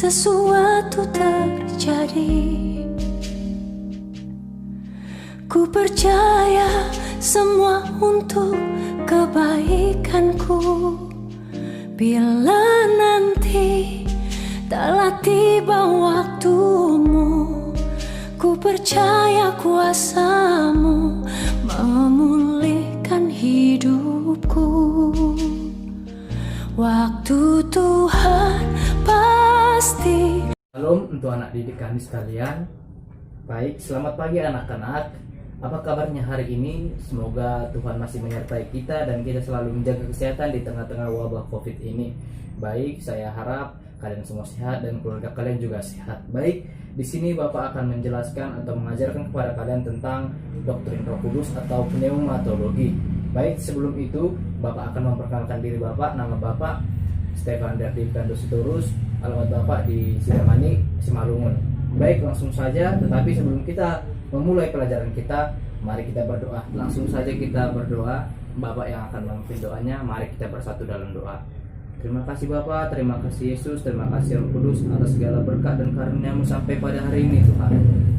sesuatu terjadi. Ku percaya semua untuk kebaikanku. Bila nanti telah tiba waktumu, ku percaya kuasa-Mu memulihkan hidupku. Waktu Tuhan pasti. Shalom untuk anak didik kami sekalian. Baik, selamat pagi anak-anak. Apa kabarnya hari ini? Semoga Tuhan masih menyertai kita dan kita selalu menjaga kesehatan di tengah-tengah wabah COVID ini. Baik, saya harap kalian semua sehat dan keluarga kalian juga sehat. Baik, di sini Bapak akan menjelaskan atau mengajarkan kepada kalian tentang doktrin Roh Kudus atau pneumatologi. Baik, sebelum itu Bapak akan memperkenalkan diri Bapak. Nama Bapak Stefan Dardipkan Dositorus, alamat Bapak di Sidamani, Simalungun. Baik, langsung saja. Tetapi sebelum kita memulai pelajaran kita, mari kita berdoa. Langsung saja kita berdoa. Bapak yang akan memimpin doanya. Mari kita bersatu dalam doa. Terima kasih Bapak, terima kasih Yesus, terima kasih Roh Kudus atas segala berkat dan karunia-Mu sampai pada hari ini Tuhan.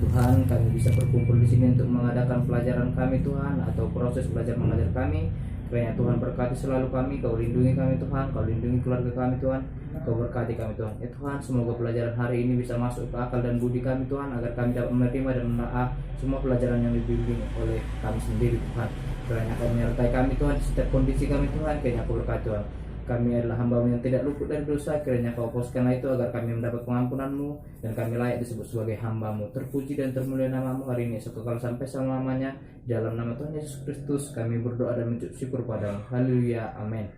Tuhan, kami bisa berkumpul di sini untuk mengadakan pelajaran kami Tuhan, atau proses belajar mengajar kami. Kiranya Tuhan berkati selalu kami, Kau lindungi kami Tuhan, Kau lindungi keluarga kami Tuhan, Kau berkati kami Tuhan. Ya Tuhan, semoga pelajaran hari ini bisa masuk ke akal dan budi kami Tuhan, agar kami dapat menerima dan menelaah semua pelajaran yang dibimbing oleh kami sendiri Tuhan. Kiranya Kau menyertai kami Tuhan di setiap kondisi kami Tuhan. Kiranya Kau berkati Tuhan. Kami adalah hamba-Mu yang tidak luput dari dosa. Kiranya Kau hapuskanlah itu agar kami mendapat pengampunan-Mu dan kami layak disebut sebagai hamba-Mu. Terpuji dan termulia nama-Mu hari ini sekekal sampai selama-lamanya. Dalam nama Tuhan Yesus Kristus kami berdoa dan mengucap syukur padamu. Haleluya, amin.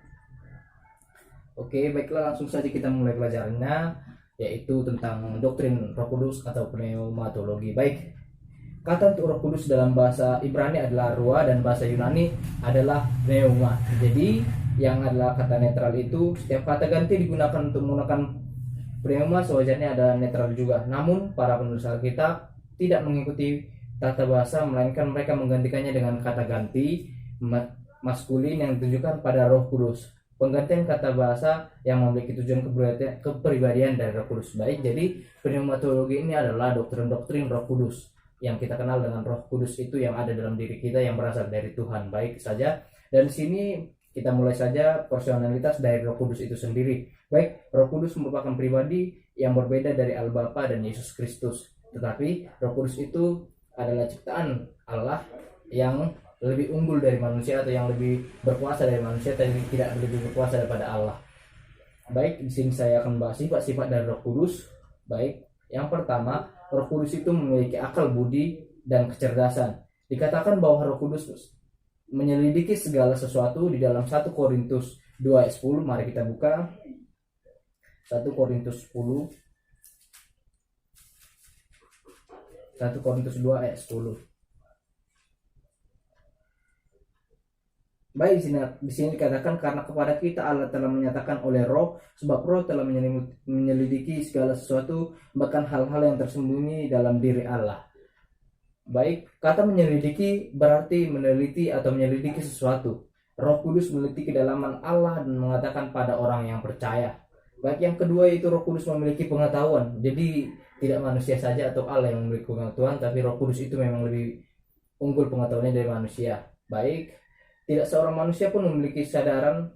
Oke, baiklah, langsung saja kita mulai pelajarannya, yaitu tentang doktrin Roh Kudus atau pneumatologi. Baik, kata untuk Roh Kudus dalam bahasa Ibrani adalah ruah dan bahasa Yunani adalah pneuma. Jadi yang adalah kata netral itu, setiap kata ganti digunakan untuk menggunakan pneuma sewajarnya ada netral juga. Namun para penulis Alkitab tidak mengikuti tata bahasa, melainkan mereka menggantikannya dengan kata ganti maskulin yang ditujukan pada Roh Kudus. Penggantian kata bahasa yang memiliki tujuan kepribadian dari Roh Kudus. Baik, jadi pneumatologi ini adalah doktrin-doktrin Roh Kudus yang kita kenal dengan Roh Kudus itu yang ada dalam diri kita yang berasal dari Tuhan. Baik saja, dan di sini kita mulai saja personalitas dari Roh Kudus itu sendiri. Baik, Roh Kudus merupakan pribadi yang berbeda dari Allah Bapa dan Yesus Kristus. Tetapi Roh Kudus itu adalah ciptaan Allah yang lebih unggul dari manusia, atau yang lebih berkuasa dari manusia, tapi tidak lebih berkuasa daripada Allah. Baik, di sini saya akan bahas sifat-sifat dari Roh Kudus. Baik, yang pertama, Roh Kudus itu memiliki akal budi dan kecerdasan. Dikatakan bahwa Roh Kudus menyelidiki segala sesuatu di dalam 1 Korintus 2 ayat 10. Mari kita buka 1 Korintus 10. 1 Korintus 2 ayat 10. Baik, di sini dikatakan karena kepada kita Allah telah menyatakan oleh Roh, sebab Roh telah menyelidiki segala sesuatu, bahkan hal-hal yang tersembunyi dalam diri Allah. Baik, kata menyelidiki berarti meneliti atau menyelidiki sesuatu. Roh Kudus meneliti kedalaman Allah dan mengatakan pada orang yang percaya. Baik, yang kedua itu Roh Kudus memiliki pengetahuan. Jadi tidak manusia saja atau Allah yang memiliki pengetahuan, tapi Roh Kudus itu memang lebih unggul pengetahuannya dari manusia. Baik, tidak seorang manusia pun memiliki kesadaran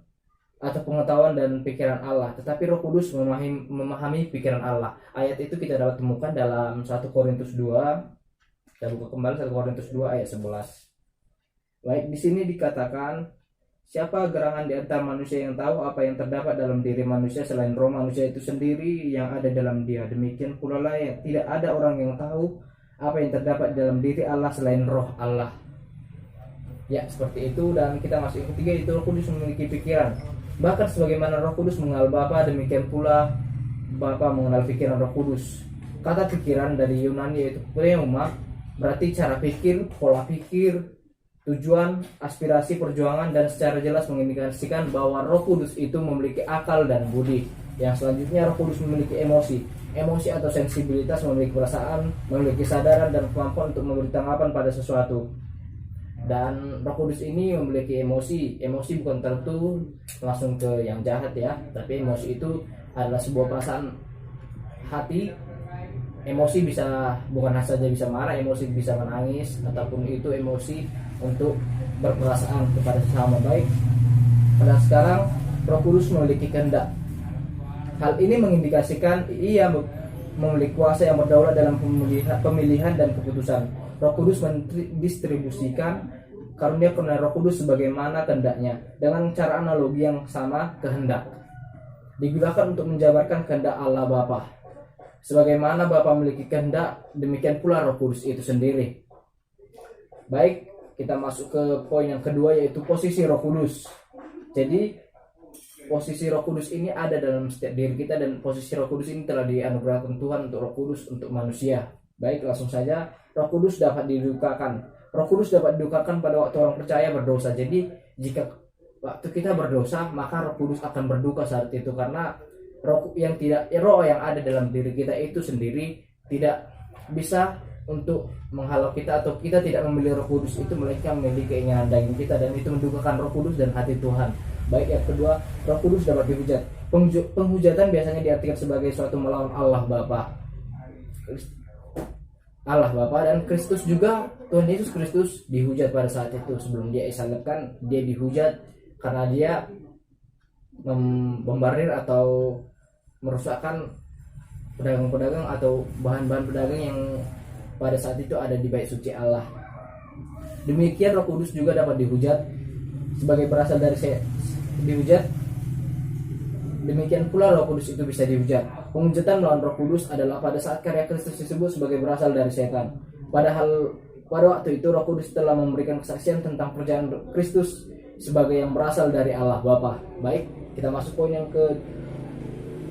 atau pengetahuan dan pikiran Allah, tetapi Roh Kudus memahami pikiran Allah. Ayat itu kita dapat temukan dalam 1 Korintus 2. Kita buka kembali 1 Korintus 2 ayat 11. Baik, di sini dikatakan, siapa gerangan di antara manusia yang tahu apa yang terdapat dalam diri manusia selain roh manusia itu sendiri yang ada dalam dia. Demikian pula lah yang tidak ada orang yang tahu apa yang terdapat dalam diri Allah selain roh Allah. Ya, seperti itu. Dan kita masuk yang ketiga, itu Roh Kudus memiliki pikiran. Bahkan sebagaimana Roh Kudus mengenal Bapa, demikian pula Bapa mengenal pikiran Roh Kudus. Kata pikiran dari Yunani yaitu pneuma, berarti cara pikir, pola pikir, tujuan, aspirasi, perjuangan, dan secara jelas mengindikasikan bahwa Roh Kudus itu memiliki akal dan budi. Yang selanjutnya, Roh Kudus memiliki emosi. Emosi atau sensibilitas, memiliki perasaan, memiliki kesadaran dan kemampuan untuk memberi tanggapan pada sesuatu. Dan Roh Kudus ini memiliki emosi. Emosi bukan tentu langsung ke yang jahat ya, tapi emosi itu adalah sebuah perasaan hati, emosi bisa bukan saja bisa marah, emosi bisa menangis, ataupun itu emosi untuk berperasaan kepada sesama. Baik, pada sekarang Roh Kudus memiliki kehendak. Hal ini mengindikasikan ia memiliki kuasa yang berdaulat dalam pemilihan dan keputusan. Roh Kudus mendistribusikan karunia Roh Kudus sebagaimana kehendaknya. Dengan cara analogi yang sama, kehendak digunakan untuk menjabarkan kehendak Allah Bapa. Sebagaimana Bapa memiliki kehendak, demikian pula Roh Kudus itu sendiri. Baik, kita masuk ke poin yang kedua, yaitu posisi Roh Kudus. Jadi posisi Roh Kudus ini ada dalam setiap diri kita, dan posisi Roh Kudus ini telah dianugerahkan Tuhan untuk Roh Kudus untuk manusia. Baik, langsung saja. Roh Kudus dapat didukakan. Roh Kudus dapat didukakan pada waktu orang percaya berdosa. Jadi jika waktu kita berdosa, maka Roh Kudus akan berduka saat itu, karena roh yang ada dalam diri kita itu sendiri tidak bisa untuk menghalau kita, atau kita tidak memilih Roh Kudus itu, melainkan memilih keinginan daging kita, dan itu mendukakan Roh Kudus dan hati Tuhan. Baik, yang kedua, Roh Kudus dapat dihujat. Penghujatan biasanya diartikan sebagai suatu melawan Allah Bapa dan Kristus juga. Tuhan Yesus Kristus dihujat pada saat itu. Sebelum dia disalibkan, dia dihujat karena dia membombardir atau merusakkan pedagang-pedagang atau bahan-bahan pedagang yang pada saat itu ada di bait suci Allah. Demikian Roh Kudus juga dapat dihujat sebagai berasal dari dihujat. Demikian pula Roh Kudus itu bisa dihujat. Penghujatan melawan Roh Kudus adalah pada saat karya Kristus disebut sebagai berasal dari setan. Padahal pada waktu itu Roh Kudus telah memberikan kesaksian tentang perjalanan Kristus sebagai yang berasal dari Allah Bapa. Baik, kita masuk poin yang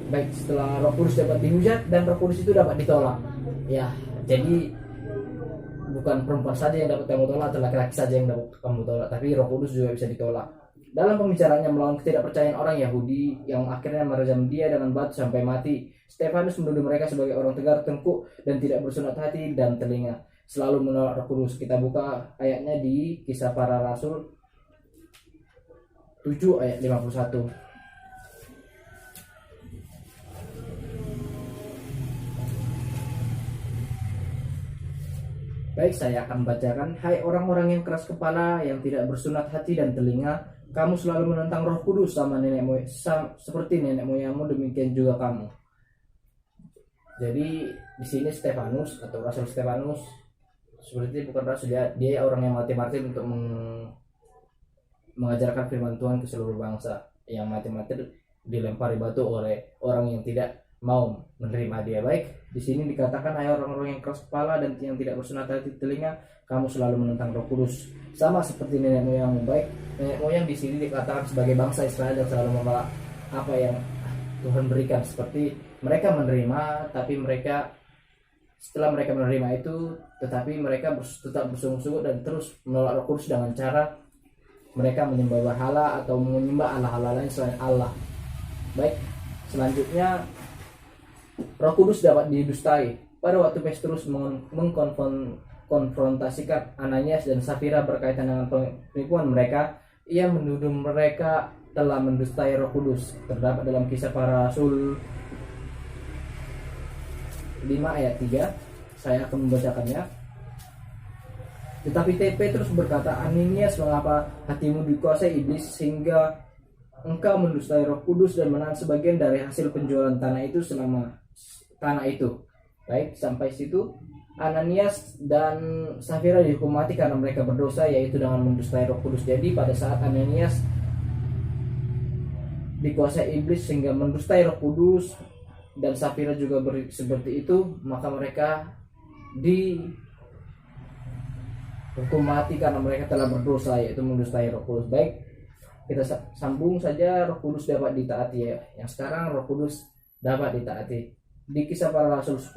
baik, setelah Roh Kudus dapat dihujat dan Roh Kudus itu dapat ditolak. Ya, jadi bukan perempuan saja yang dapat kamu tolak atau laki-laki saja yang dapat kamu tolak, tapi Roh Kudus juga bisa ditolak. Dalam pembicaraannya melawan ketidakpercayaan orang Yahudi yang akhirnya merajam dia dengan batu sampai mati, Stefanus menuduh mereka sebagai orang tegar tengkuk dan tidak bersunat hati dan telinga, selalu menolak Roh Kudus. Kita buka ayatnya di Kisah Para Rasul 7 ayat 51. Baik, saya akan bacakan. Hai orang-orang yang keras kepala, yang tidak bersunat hati dan telinga, kamu selalu menentang Roh Kudus seperti nenek moyangmu, demikian juga kamu. Jadi di sini Stefanus atau Rasul Stefanus seperti bukan rasul, dia orang yang mati-mati untuk mengajarkan firman Tuhan ke seluruh bangsa. Yang mati-mati dilempari batu oleh orang yang tidak mau menerima dia. Baik, di sini dikatakan hai orang-orang yang keras kepala dan yang tidak bersunat hati telinga, kamu selalu menentang Roh Kudus, sama seperti nenek moyangmu. Baik, nenek moyang di sini dikatakan sebagai bangsa Israel yang selalu menolak apa yang Tuhan berikan, seperti mereka menerima, tapi mereka setelah mereka menerima itu, tetapi mereka tetap bersungguh-sungguh dan terus menolak Roh Kudus dengan cara mereka menyembah berhala atau menyembah allah-allah lain selain Allah. Baik, selanjutnya Roh Kudus dapat didustai. Pada waktu Petrus mengkonfrontasikan Ananias dan Safira berkaitan dengan penipuan mereka, ia menuduh mereka telah mendustai Roh Kudus. Terdapat dalam Kisah Para Rasul 5 ayat 3. Saya akan membacakannya. Tetapi Petrus berkata, Ananias, mengapa hatimu dikuasai iblis sehingga engkau mendustai Roh Kudus dan menahan sebagian dari hasil penjualan tanah itu selama tanah itu. Baik, sampai situ Ananias dan Safira dihukum mati karena mereka berdosa, yaitu dengan mendustai Roh Kudus. Jadi pada saat Ananias dikuasai iblis sehingga mendustai Roh Kudus dan Safira juga seperti itu, maka mereka dihukum mati karena mereka telah berdosa, yaitu mendustai Roh Kudus. Baik, kita sambung saja. Roh Kudus dapat ditaati ya. Yang sekarang Roh Kudus dapat ditaati. Di Kisah Para Rasul 10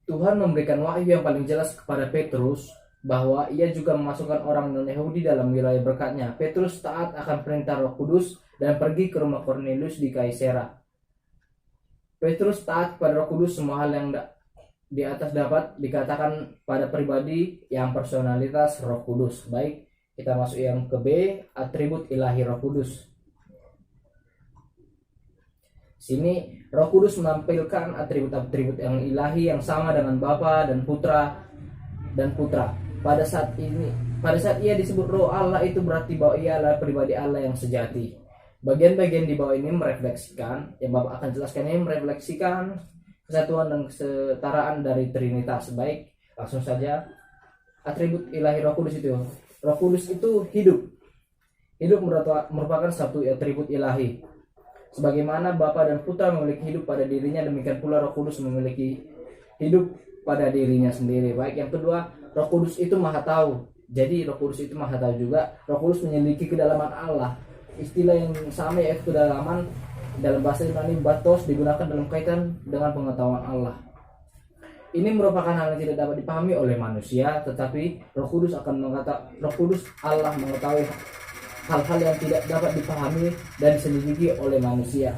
Tuhan memberikan wahyu yang paling jelas kepada Petrus bahwa ia juga memasukkan orang non-Yahudi dalam wilayah berkatnya. Petrus taat akan perintah Roh Kudus dan pergi ke rumah Kornelius di Kaisarea. Petrus taat kepada Roh Kudus semua hal yang di atas dapat dikatakan pada pribadi yang personalitas Roh Kudus. Baik, kita masuk yang ke B, atribut ilahi Roh Kudus. Sini Roh Kudus menampilkan atribut-atribut yang ilahi yang sama dengan Bapa dan Putra. Pada saat ia disebut Roh Allah, itu berarti bahwa ia adalah pribadi Allah yang sejati. Bagian-bagian di bawah ini merefleksikan, yang Bapak akan jelaskan ini merefleksikan kesatuan dan kesetaraan dari Trinitas. Baik, langsung saja. Atribut ilahi Roh Kudus itu. Roh Kudus itu hidup. Hidup merupakan satu atribut ilahi. Sebagaimana Bapa dan Putra memiliki hidup pada dirinya, demikian pula Roh Kudus memiliki hidup pada dirinya sendiri. Baik, yang kedua, Roh Kudus itu Maha Tahu. Jadi Roh Kudus itu Maha Tahu juga. Roh Kudus menyelidiki kedalaman Allah. Istilah yang sama yaitu kedalaman dalam bahasa Yunani batos digunakan dalam kaitan dengan pengetahuan Allah. Ini merupakan hal yang tidak dapat dipahami oleh manusia, tetapi Roh Kudus Allah mengetahui hal-hal yang tidak dapat dipahami dan diselidiki oleh manusia.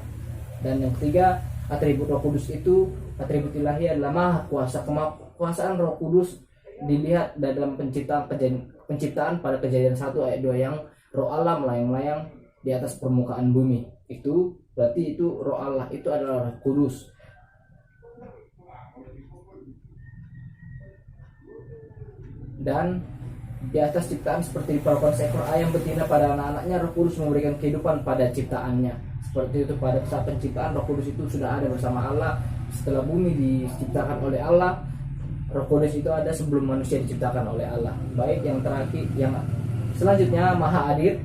Dan yang ketiga, atribut Roh Kudus itu, atribut ilahi adalah Maha Kuasa. Kekuasaan Roh Kudus dilihat dalam penciptaan pada Kejadian 1 ayat 2 yang Roh Allah melayang-layang di atas permukaan bumi. Itu berarti itu Roh Allah, itu adalah Roh Kudus. Dan di atas ciptaan seperti diperlakukan seekor ayam betina pada anak-anaknya, Roh Kudus memberikan kehidupan pada ciptaannya. Seperti itu pada saat penciptaan, Roh Kudus itu sudah ada bersama Allah. Setelah bumi diciptakan oleh Allah, Roh Kudus itu ada sebelum manusia diciptakan oleh Allah. Baik, yang terakhir, yang selanjutnya Maha Hadir.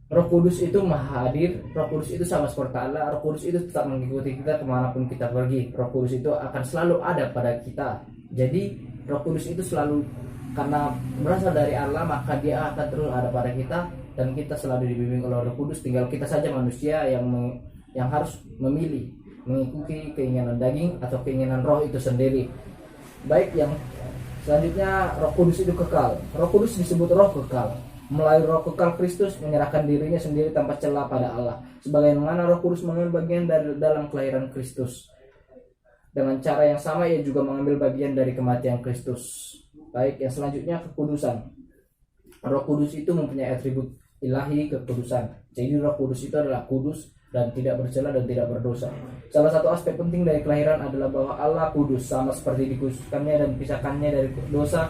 Roh Kudus itu Maha Hadir. Roh Kudus itu sama seperti Allah. Roh Kudus itu tetap mengikuti kita kemanapun kita pergi. Roh Kudus itu akan selalu ada pada kita. Jadi Roh Kudus itu selalu, karena berasal dari Allah, maka dia akan terus ada pada kita, dan kita selalu dibimbing oleh Roh Kudus. Tinggal kita saja manusia yang harus memilih mengikuti keinginan daging atau keinginan roh itu sendiri. Baik, yang selanjutnya Roh Kudus itu kekal. Roh Kudus disebut roh kekal. Melalui Roh kekal, Kristus menyerahkan dirinya sendiri tanpa celah pada Allah. Sebagaimana Roh Kudus mengambil bagian dari dalam kelahiran Kristus, dengan cara yang sama ia juga mengambil bagian dari kematian Kristus. Baik, yang selanjutnya kekudusan. Roh Kudus itu mempunyai atribut ilahi kekudusan. Jadi Roh Kudus itu adalah kudus dan tidak bercela dan tidak berdosa. Salah satu aspek penting dari kelahiran adalah bahwa Allah kudus, sama seperti dikhususkannya dan dipisahkannya dari dosa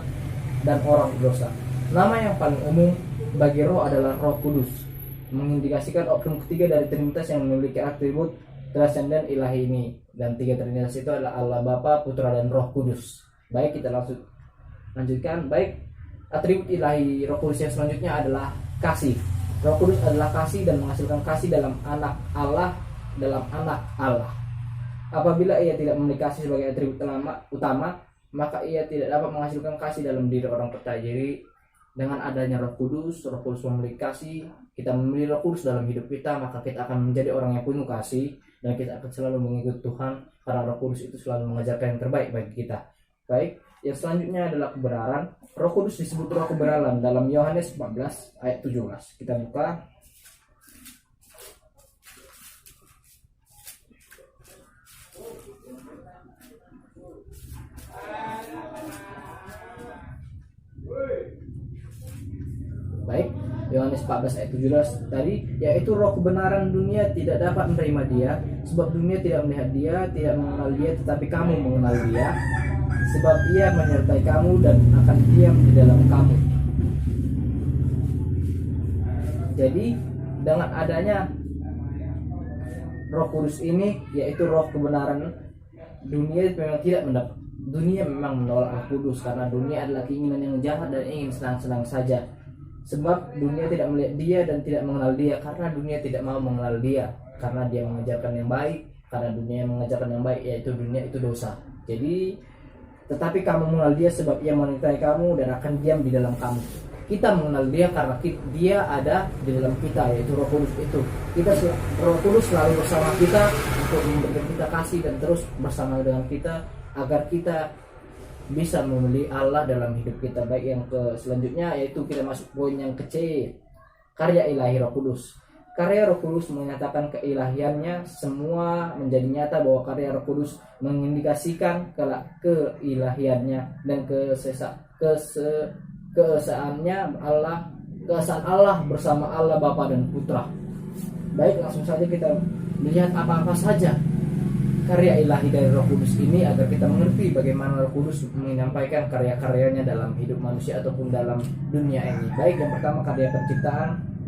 dan orang berdosa. Nama yang paling umum bagi roh adalah Roh Kudus, mengindikasikan oknum ketiga dari Trinitas yang memiliki atribut transenden ilahi ini. Dan tiga Trinitas itu adalah Allah Bapa, Putra, dan Roh Kudus. Baik, kita lanjutkan. Baik, atribut ilahi Roh Kudus yang selanjutnya adalah kasih. Roh Kudus adalah kasih dan menghasilkan kasih dalam anak Allah. Apabila ia tidak memiliki kasih sebagai atribut utama, maka ia tidak dapat menghasilkan kasih dalam diri orang percaya. Jadi dengan adanya Roh Kudus memiliki kasih, kita memilih Roh Kudus dalam hidup kita, maka kita akan menjadi orang yang penuh kasih, dan kita akan selalu mengikuti Tuhan, karena Roh Kudus itu selalu mengajarkan yang terbaik bagi kita. Baik, yang selanjutnya adalah kebenaran. Roh Kudus disebut roh kebenaran dalam Yohanes 14 ayat 17. Kita buka. Baik, Yohanes 14 ayat 17 tadi, yaitu roh kebenaran. Dunia tidak dapat menerima dia, sebab dunia tidak melihat dia, tidak mengenal dia, tetapi kamu mengenal dia, sebab ia menyertai kamu dan akan diam di dalam kamu. Jadi dengan adanya Roh Kudus ini, yaitu roh kebenaran, dunia memang menolak Roh Kudus, karena dunia adalah keinginan yang jahat dan ingin senang-senang saja. Sebab dunia tidak melihat dia dan tidak mengenal dia, karena dunia tidak mau mengenal dia, karena dia mengajarkan yang baik. Karena dunia mengajarkan yang baik, yaitu dunia itu dosa. Jadi tetapi kamu mengenal dia sebab ia menyertai kamu dan akan diam di dalam kamu. Kita mengenal dia karena dia ada di dalam kita, yaitu Roh Kudus itu. Roh Kudus selalu bersama kita untuk memberikan kita kasih dan terus bersama dengan kita agar kita bisa memilih Allah dalam hidup kita. Baik, yang selanjutnya yaitu kita masuk poin yang kecil, karya ilahi Roh Kudus. Karya Roh Kudus menyatakan keilahiannya, semua menjadi nyata bahwa karya Roh Kudus mengindikasikan keilahiannya dan keesaannya Allah, keesaan Allah bersama Allah Bapa dan Putra. Baik, langsung saja kita melihat apa-apa saja karya ilahi dari Roh Kudus ini agar kita mengerti bagaimana Roh Kudus menyampaikan karya-karyanya dalam hidup manusia ataupun dalam dunia ini. Baik, yang pertama karya penciptaan.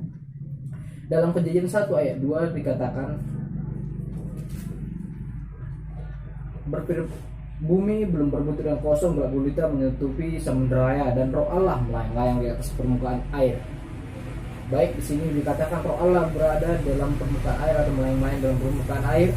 Dalam Kejadian 1 ayat 2 dikatakan, bumi belum berbentuk yang kosong, gelap gulita menutupi samudera raya, dan Roh Allah melayang-layang di atas permukaan air. Baik, di sini dikatakan Roh Allah berada dalam permukaan air atau melayang-layang dalam permukaan air.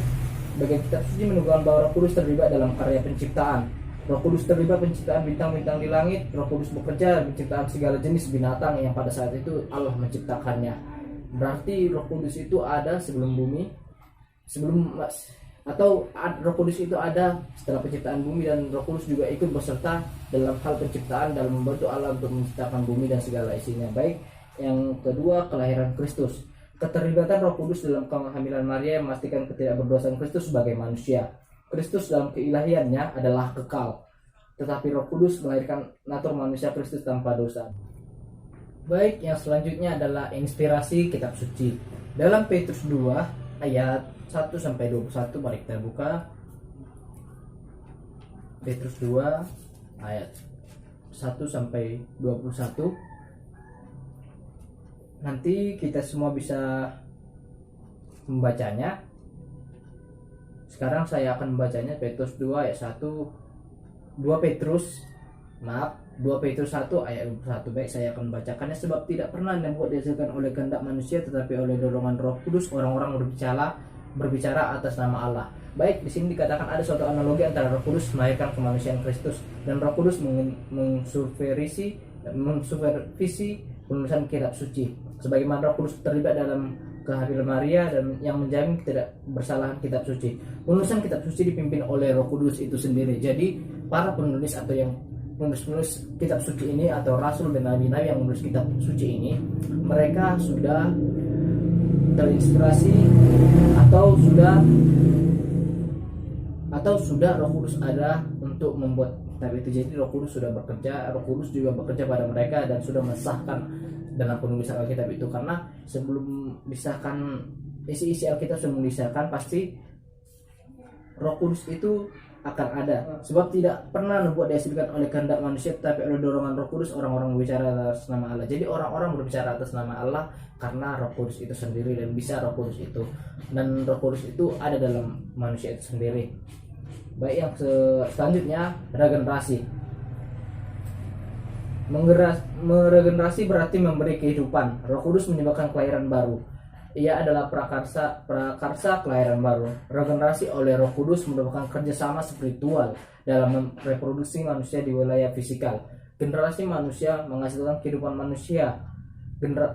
Bagian kitab suci menunjukkan bahwa Roh Kudus terlibat dalam karya penciptaan. Roh Kudus terlibat penciptaan bintang-bintang di langit. Roh Kudus bekerja dalam penciptaan segala jenis binatang yang pada saat itu Allah menciptakannya. Berarti Roh Kudus itu ada sebelum bumi, Roh Kudus itu ada setelah penciptaan bumi, dan Roh Kudus juga ikut berserta dalam hal penciptaan dalam membantu Allah untuk menciptakan bumi dan segala isinya. Baik, yang kedua kelahiran Kristus. Keterlibatan Roh Kudus dalam kehamilan Maria memastikan ketidakberdosaan Kristus sebagai manusia. Kristus dalam keilahiannya adalah kekal, tetapi Roh Kudus melahirkan natur manusia Kristus tanpa dosa. Baik, yang selanjutnya adalah inspirasi kitab suci. Dalam Petrus 2 ayat 1-21, mari kita buka. Petrus 2 ayat 1-21. Nanti kita semua bisa membacanya. Sekarang saya akan membacanya. Petrus 2 ayat 1, 2 Petrus 1 ayat 21. Baik, saya akan membacakannya. Sebab tidak pernah dibuat dihasilkan oleh kehendak manusia, tetapi oleh dorongan Roh Kudus orang-orang berbicara atas nama Allah. Baik, di sini dikatakan ada suatu analogi antara Roh Kudus melahirkan kemanusiaan Kristus dan Roh Kudus mensupervisi penulisan kitab suci. Sebagaimana Roh Kudus terlibat dalam kehamilan Maria dan yang menjamin ketidakbersalahan kitab suci. Penulisan kitab suci dipimpin oleh Roh Kudus itu sendiri. Jadi para penulis atau yang menulis kitab suci ini, atau rasul dan nabi-nabi yang menulis kitab suci ini, mereka sudah terinspirasi atau sudah Roh Kudus ada untuk membuat kitab itu. Jadi Roh Kudus sudah bekerja, Roh Kudus juga bekerja pada mereka dan sudah mensahkan dalam penulisan Alkitab itu. Karena sebelum disahkan isi-isi Alkitab sebelum disahkan, pasti Roh Kudus itu akan ada, sebab tidak pernah membuat dihasilkan oleh kehendak manusia, tetapi oleh dorongan Roh Kudus orang-orang berbicara atas nama Allah. Jadi orang-orang berbicara atas nama Allah karena Roh Kudus itu sendiri, dan bisa Roh Kudus itu, dan Roh Kudus itu ada dalam manusia itu sendiri. Baik, yang selanjutnya regenerasi. Meregenerasi berarti memberi kehidupan. Roh Kudus menyebabkan kelahiran baru. Ia adalah prakarsa kelahiran baru. Regenerasi oleh Roh Kudus merupakan kerjasama spiritual dalam reproduksi manusia di wilayah fisikal. Generasi manusia menghasilkan kehidupan manusia.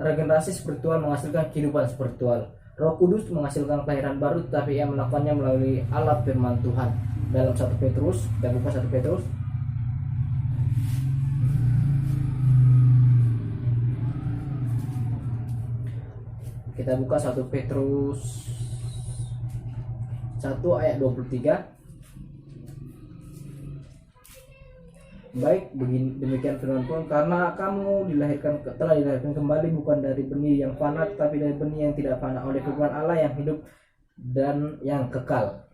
Regenerasi spiritual menghasilkan kehidupan spiritual. Roh Kudus menghasilkan kelahiran baru, tetapi ia melakukannya melalui alat firman Tuhan. Dalam 1 Petrus, kita buka 1 Petrus. Kita buka 1 Petrus 1 ayat 23. Baik, demikian firman Tuhan, karena kamu telah dilahirkan kembali bukan dari benih yang fana, tetapi dari benih yang tidak fana, oleh firman Allah yang hidup dan yang kekal.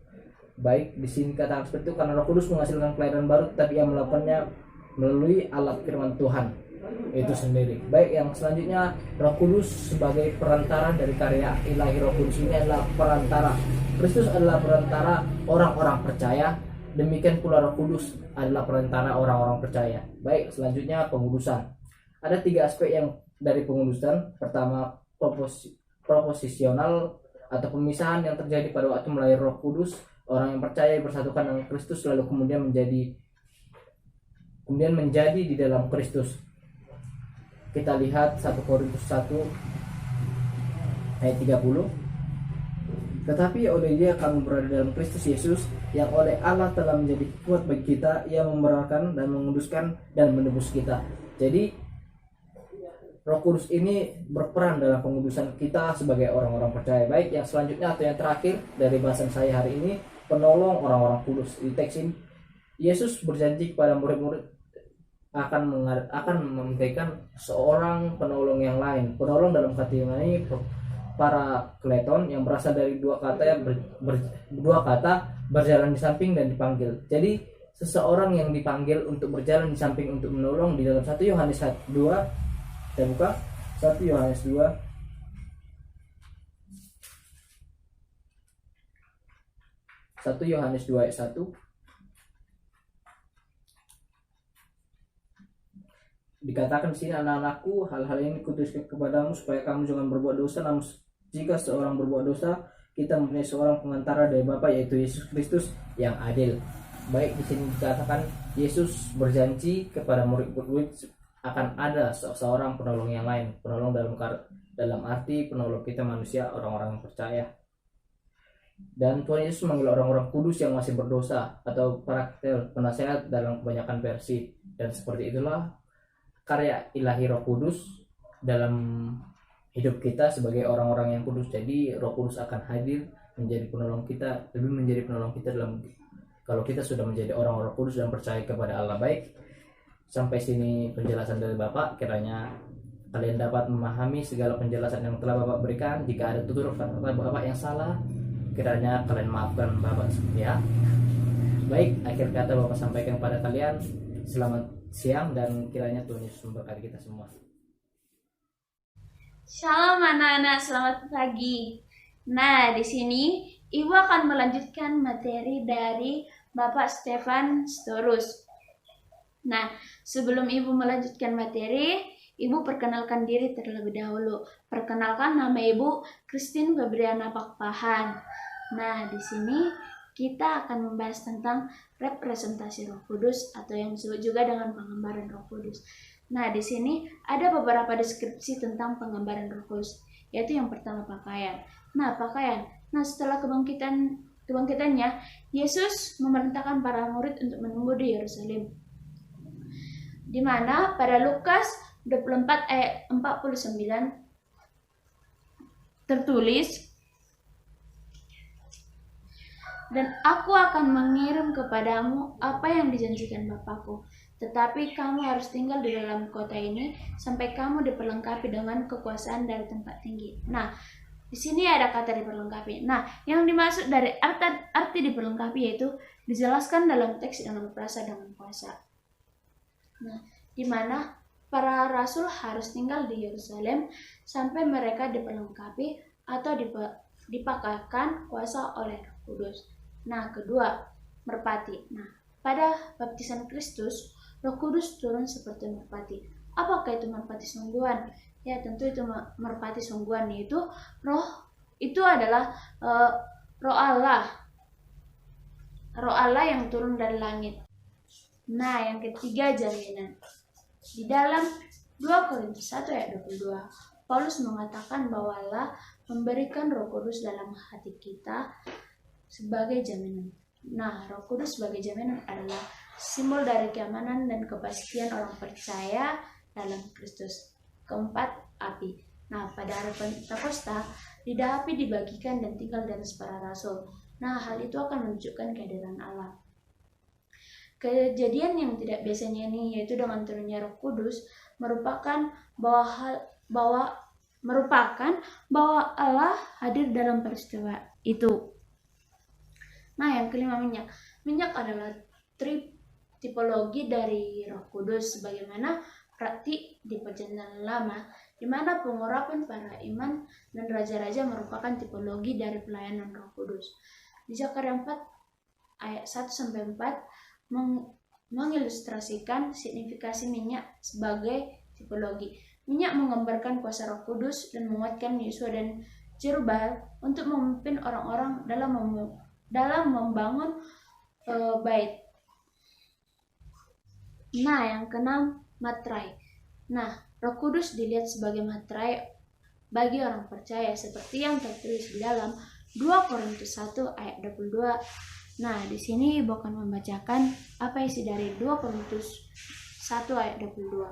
Baik, di sini kata seperti itu, karena Roh Kudus menghasilkan kelahiran baru, tetapi ia melakukannya melalui alat firman Tuhan itu sendiri. Baik, yang selanjutnya Roh Kudus sebagai perantara dari karya ilahi. Roh Kudus ini adalah perantara. Kristus adalah perantara orang-orang percaya, demikian pula Roh Kudus adalah perantara orang-orang percaya. Baik, selanjutnya pengudusan. Ada 3 aspek yang dari pengudusan. Pertama, proposisional atau pemisahan yang terjadi pada waktu melalui Roh Kudus. Orang yang percaya bersatukan dengan Kristus lalu kemudian menjadi di dalam Kristus. Kita lihat 1 Korintus 1 ayat 30. Tetapi oleh Dia kamu berada dalam Kristus Yesus, yang oleh Allah telah menjadi kuat bagi kita. Ia membenarkan dan menguduskan dan menebus kita. Jadi Roh Kudus ini berperan dalam pengudusan kita sebagai orang-orang percaya. Baik, yang selanjutnya atau yang terakhir dari bahasan saya hari ini, penolong orang-orang kudus. Di teks ini Yesus berjanji kepada murid-murid akan memberikan seorang penolong yang lain. Penolong dalam kata ini para kleton yang berasal dari dua kata dua kata berjalan di samping dan dipanggil. Jadi seseorang yang dipanggil untuk berjalan di samping untuk menolong di dalam 1 Yohanes 2, saya buka 1 Yohanes 2 ayat 1. Dikatakan di sini, anak-anakku, hal-hal ini kutuliskan kepadamu supaya kamu jangan berbuat dosa. Namun jika seorang berbuat dosa, kita mempunyai seorang pengantara dari Bapa, yaitu Yesus Kristus yang adil. Baik, di sini dikatakan Yesus berjanji kepada murid-murid akan ada seorang penolong yang lain. Penolong dalam arti penolong kita manusia, orang-orang yang percaya. Dan Tuhan Yesus memanggil orang-orang kudus yang masih berdosa atau parakletos, penasehat dalam kebanyakan versi. Dan seperti itulah karya ilahi Roh Kudus dalam hidup kita sebagai orang-orang yang kudus. Jadi Roh Kudus akan hadir menjadi penolong kita, lebih menjadi penolong kita dalam kalau kita sudah menjadi orang-orang kudus dan percaya kepada Allah. Baik, sampai sini penjelasan dari Bapak. Kiranya kalian dapat memahami segala penjelasan yang telah Bapak berikan. Jika ada tutur kata Bapak yang salah, kiranya kalian maafkan Bapak ya. Baik, akhir kata Bapak sampaikan kepada kalian, selamat siang dan kiranya Tuhan Yesus memberkati kita semua. Shalom anak-anak, selamat pagi. Nah, di sini Ibu akan melanjutkan materi dari Bapak Stefan Storus. Nah, sebelum Ibu melanjutkan materi, Ibu perkenalkan diri terlebih dahulu. Perkenalkan, nama Ibu Christine Febriana Pakpahan. Nah, di sini kita akan membahas tentang representasi Roh Kudus atau yang disebut juga dengan penggambaran Roh Kudus. Nah, di sini ada beberapa deskripsi tentang penggambaran Roh Kudus, yaitu yang pertama pakaian. Nah, pakaian. Nah, setelah kebangkitannya, Yesus memerintahkan para murid untuk menunggu di Yerusalem. Di mana pada Lukas 24 ayat 49 tertulis, dan aku akan mengirim kepadamu apa yang dijanjikan Bapakku. Tetapi kamu harus tinggal di dalam kota ini sampai kamu diperlengkapi dengan kekuasaan dari tempat tinggi. Nah, di sini ada kata diperlengkapi. Nah, yang dimaksud dari arti diperlengkapi yaitu dijelaskan dalam teks dengan perasa dengan kuasa. Nah, di mana para rasul harus tinggal di Yerusalem sampai mereka diperlengkapi atau dipakaikan kuasa oleh Roh Kudus. Nah, kedua, merpati. Nah, pada baptisan Kristus, Roh Kudus turun seperti merpati. Apakah itu merpati sungguhan? Ya, tentu itu merpati sungguhan, yaitu roh itu adalah roh Allah. Roh Allah yang turun dari langit. Nah, yang ketiga, jaminan. Di dalam 2 Korintus 1 ayat 22, Paulus mengatakan bahwa Allah memberikan Roh Kudus dalam hati kita sebagai jaminan. Nah, Roh Kudus sebagai jaminan adalah simbol dari keamanan dan kepastian orang percaya dalam Kristus. Keempat, api. Nah, pada hari Pentakosta, lidah api dibagikan dan tinggal di atas para rasul. Nah, hal itu akan menunjukkan kehadiran Allah. Kejadian yang tidak biasanya ini, yaitu dengan turunnya Roh Kudus, merupakan bahwa Allah hadir dalam peristiwa itu. Nah, yang kelima, minyak. Minyak adalah tipologi dari Roh Kudus sebagaimana praktik di Perjanjian Lama, di mana pengurapan para imam dan raja-raja merupakan tipologi dari pelayanan Roh Kudus. Di Zakaria 4 ayat 1-4 mengilustrasikan signifikasi minyak sebagai tipologi. Minyak menggambarkan kuasa Roh Kudus dan menguatkan Yesua dan Jerubbaal untuk memimpin orang-orang dalam membangun bait. Nah, yang keenam, materai. Nah, Roh Kudus dilihat sebagai materai bagi orang percaya seperti yang tertulis di dalam 2 Korintus 1 ayat 22. Nah, di sini Ibu akan membacakan apa isi dari 2 Korintus 1 ayat 22.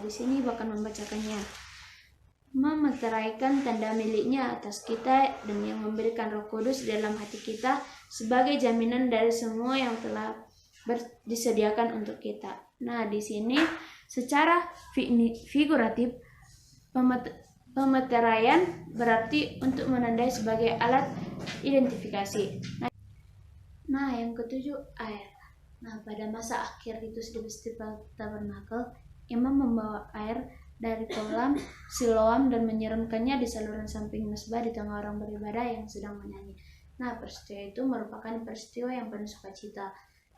di sini Ibu akan membacakannya. Memeteraikan tanda miliknya atas kita dan yang memberikan Roh Kudus dalam hati kita sebagai jaminan dari semua yang telah disediakan untuk kita. Nah, di sini secara figuratif pemeteraian berarti untuk menandai sebagai alat identifikasi. Nah, yang ketujuh, air. Nah, pada masa akhir ritus di Festival Tabernakel, imam membawa air dari kolam Siloam dan menyiramkannya di saluran samping mesbah di tengah orang beribadah yang sedang menyanyi. Nah, peristiwa itu merupakan peristiwa yang penuh sukacita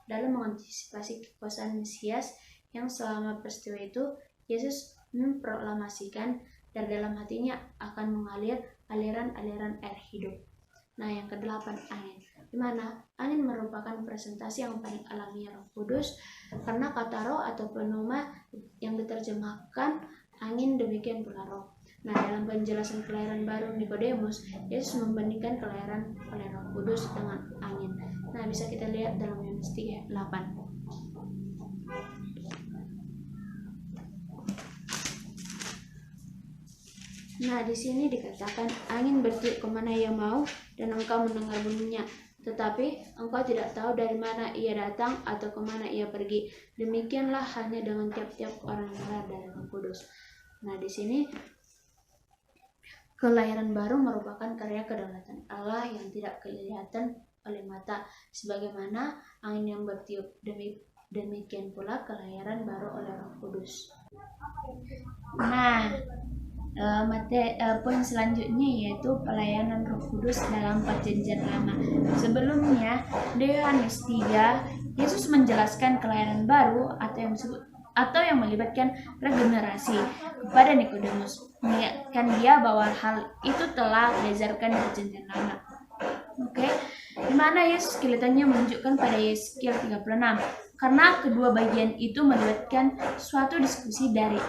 dalam mengantisipasi kekuasaan Mesias yang selama peristiwa itu Yesus memproklamasikan dari dalam hatinya akan mengalir aliran-aliran air hidup. Nah, yang kedelapan, angin. Di mana angin merupakan presentasi yang paling alami Roh Kudus karena kata roh atau pneuma yang diterjemahkan angin, demikian pula roh. Nah, dalam penjelasan kelahiran baru Nikodemus, Yesus membandingkan kelahiran oleh Roh Kudus dengan angin. Nah, bisa kita lihat dalam Yohanes 3:8. Nah, di sini dikatakan angin bertiup kemana ia mau dan engkau mendengar bunyinya, tetapi engkau tidak tahu dari mana ia datang atau kemana ia pergi. Demikianlah halnya dengan tiap-tiap orang yang lahir dari Roh Kudus. Nah, di sini kelahiran baru merupakan karya kedaulatan Allah yang tidak kelihatan oleh mata, sebagaimana angin yang bertiup. Demikian pula kelahiran baru oleh Roh Kudus. Nah, poin selanjutnya yaitu pelayanan Roh Kudus dalam Perjanjian Lama. Sebelumnya, di Yohanes 3, Yesus menjelaskan kelahiran baru atau yang melibatkan regenerasi kepada Nikodemus, mengingatkan dia bahwa hal itu telah diajarkan di Perjanjian Lama. Di mana Yesus kelihatannya menunjukkan pada Yeskiel 36, karena kedua bagian itu melibatkan suatu diskusi dari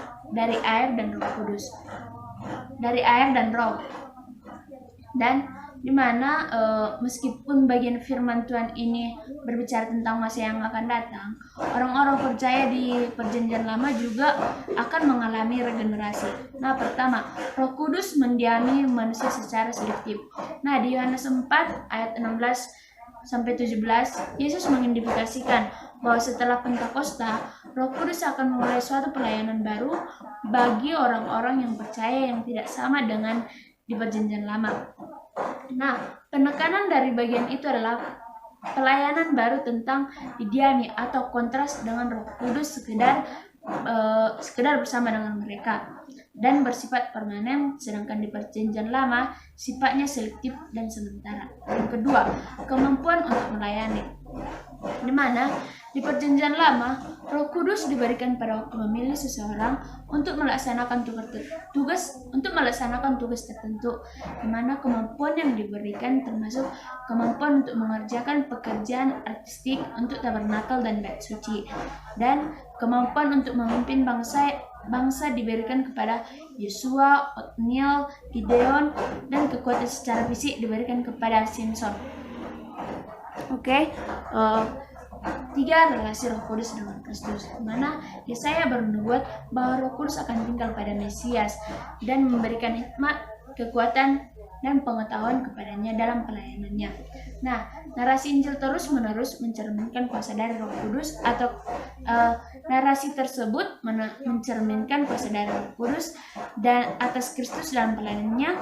air dan Roh Kudus, dari air dan Roh, dan dimana meskipun bagian firman Tuhan ini berbicara tentang masa yang akan datang, orang-orang percaya di Perjanjian Lama juga akan mengalami regenerasi. Nah, pertama, Roh Kudus mendiami manusia secara selektif. Nah, di Yohanes 4 ayat 16-17, Yesus mengindikasikan bahwa setelah Pentakosta, Roh Kudus akan memulai suatu pelayanan baru bagi orang-orang yang percaya yang tidak sama dengan di Perjanjian Lama. Nah, penekanan dari bagian itu adalah pelayanan baru tentang didiami atau kontras dengan Roh Kudus sekedar bersama dengan mereka dan bersifat permanen, sedangkan di Perjanjian Lama sifatnya selektif dan sementara. Yang kedua, kemampuan untuk melayani, di mana di Perjanjian Lama Roh Kudus diberikan pada waktu memilih seseorang untuk melaksanakan tugas tertentu, di mana kemampuan yang diberikan termasuk kemampuan untuk mengerjakan pekerjaan artistik untuk tabernakel dan bait suci, dan kemampuan untuk memimpin bangsa diberikan kepada Yosua, Otniel, Gideon, dan kekuatan secara fisik diberikan kepada Simson. Tiga, relasi Roh Kudus dengan Kristus, di mana Yesaya bernubuat bahwa Roh Kudus akan tinggal pada Mesias dan memberikan hikmat, kekuatan, dan pengetahuan kepadanya dalam pelayanannya. Nah, narasi Injil terus-menerus mencerminkan kuasa dari Roh Kudus, atau narasi tersebut mencerminkan kuasa dari Roh Kudus dan atas Kristus dalam pelayanannya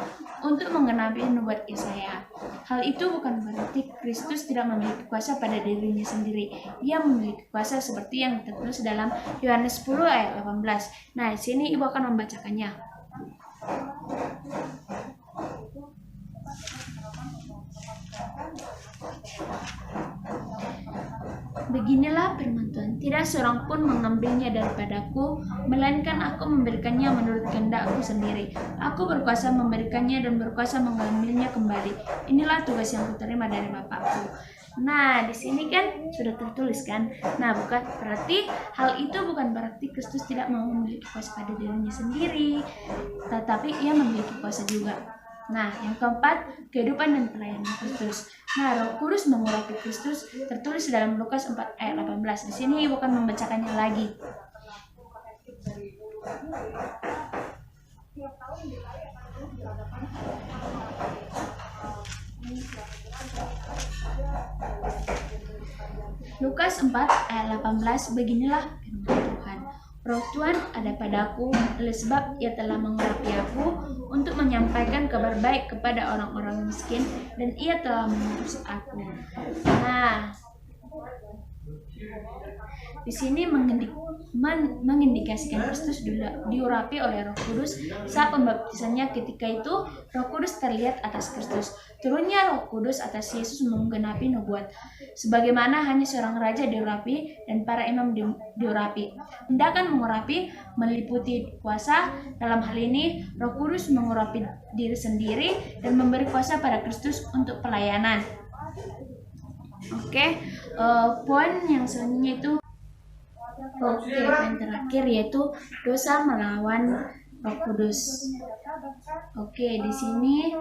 untuk menggenapi nubuat Yesaya. Hal itu bukan berarti Kristus tidak memiliki kuasa pada dirinya sendiri. Ia memiliki kuasa seperti yang tertulis dalam Yohanes 10 ayat 18. Nah, di sini Ibu akan membacakannya. Beginilah firman Tuhan, tidak seorang pun mengambilnya daripadaku, melainkan aku memberikannya menurut kehendakku sendiri. Aku berkuasa memberikannya dan berkuasa mengambilnya kembali. Inilah tugas yang kuterima dari Bapakku. Nah, di sini kan sudah tertulis kan. Nah, bukan berarti hal itu bukan berarti Kristus tidak memiliki kuasa pada dirinya sendiri, tetapi ia memiliki kuasa juga. Nah, yang keempat, kehidupan dan pelayanan Kristus. Nah, Roh Kudus mengurapi Kristus tertulis dalam Lukas 4 ayat 18. Di sini Ibu akan membacakannya lagi. Lukas 4 ayat 18, beginilah firman Tuhan. Roh Tuhan ada padaku, oleh sebab ia telah mengurapi aku untuk menyampaikan kabar baik kepada orang-orang miskin, dan ia telah mengutus aku. Nah, di sini mengindikasikan Kristus diurapi oleh Roh Kudus saat pembaptisannya. Ketika itu Roh Kudus terlihat atas Kristus. Turunnya Roh Kudus atas Yesus menggenapi nubuat. Sebagaimana hanya seorang raja diurapi dan para imam diurapi. Tindakan mengurapi meliputi kuasa. Dalam hal ini Roh Kudus mengurapi diri sendiri dan memberi kuasa pada Kristus untuk pelayanan. Oke, poin yang selanjutnya itu poin terakhir yaitu dosa melawan Roh Kudus. Oke, di sini